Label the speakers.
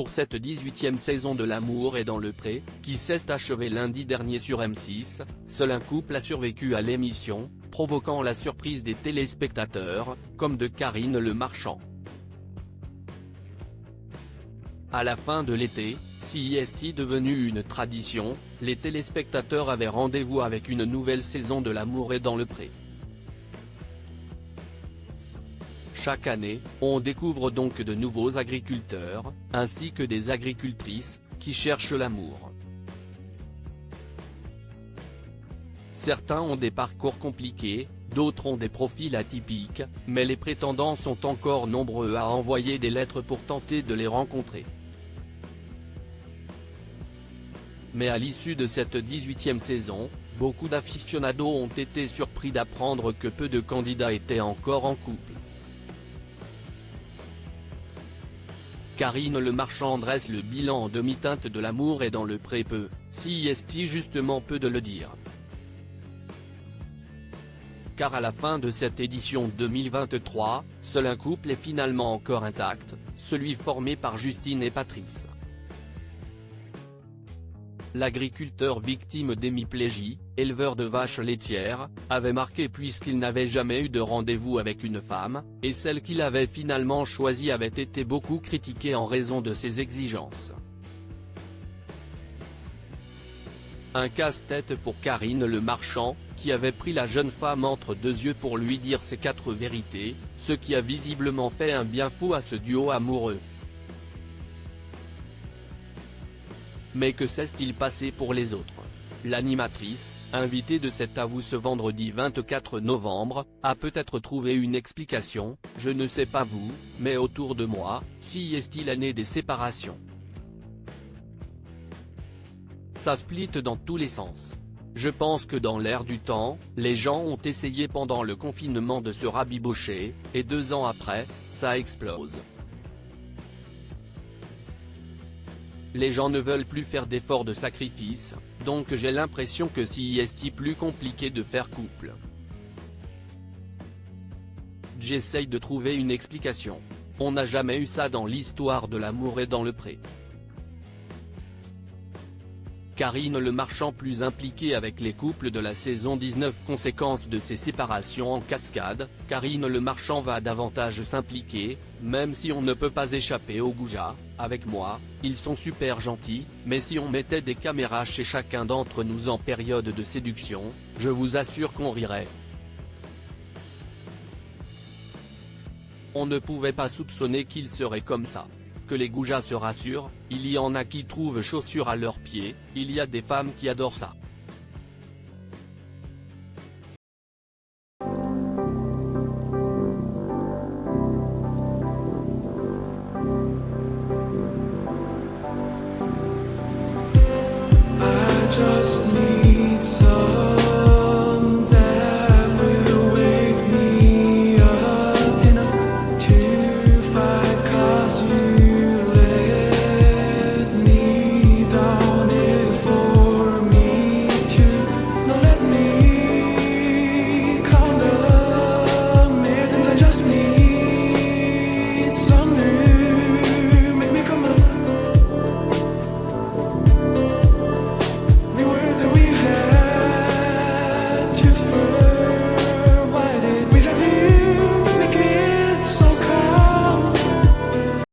Speaker 1: pour cette 18e saison de L'amour est dans le pré, qui s'est achevée lundi dernier sur M6, seul un couple a survécu à l'émission, provoquant la surprise des téléspectateurs, comme de Karine Le Marchand. À la fin de l'été, CIST devenu une tradition, les téléspectateurs avaient rendez-vous avec une nouvelle saison de L'amour est dans le pré. Chaque année, on découvre donc de nouveaux agriculteurs, ainsi que des agricultrices, qui cherchent l'amour. Certains ont des parcours compliqués, d'autres ont des profils atypiques, mais les prétendants sont encore nombreux à envoyer des lettres pour tenter de les rencontrer. Mais à l'issue de cette 18e saison, beaucoup d'aficionados ont été surpris d'apprendre que peu de candidats étaient encore en couple. Karine Le Marchand dresse le bilan en demi-teinte de L'amour est dans le pré peu, CIST justement peu de le dire. Car à la fin de cette édition 2023, seul un couple est finalement encore intact, celui formé par Justine et Patrice. L'agriculteur victime d'hémiplégie, éleveur de vaches laitières, avait marqué puisqu'il n'avait jamais eu de rendez-vous avec une femme, et celle qu'il avait finalement choisie avait été beaucoup critiquée en raison de ses exigences. Un casse-tête pour Karine Le Marchand, qui avait pris la jeune femme entre deux yeux pour lui dire ses 4 vérités, ce qui a visiblement fait un bien fou à ce duo amoureux. Mais que s'est-il passé pour les autres? L'animatrice, invitée de cet À vous ce vendredi 24 novembre, a peut-être trouvé une explication, je ne sais pas vous, mais autour de moi, CIST l'année des séparations. Ça split dans tous les sens. Je pense que dans l'air du temps, les gens ont essayé pendant le confinement de se rabibocher, et 2 ans après, ça explose. Les gens ne veulent plus faire d'efforts de sacrifice, donc j'ai l'impression que CIST plus compliqué de faire couple. J'essaye de trouver une explication. On n'a jamais eu ça dans l'histoire de L'amour est dans le pré. Karine Le Marchand plus impliquée avec les couples de la saison 19. Conséquence de ces séparations en cascade, Karine Le Marchand va davantage s'impliquer, même si on ne peut pas échapper au goujat. Avec moi, ils sont super gentils, mais si on mettait des caméras chez chacun d'entre nous en période de séduction, je vous assure qu'on rirait. On ne pouvait pas soupçonner qu'ils seraient comme ça. Que les goujats se rassurent, il y en a qui trouvent chaussures à leurs pieds, il y a des femmes qui adorent ça.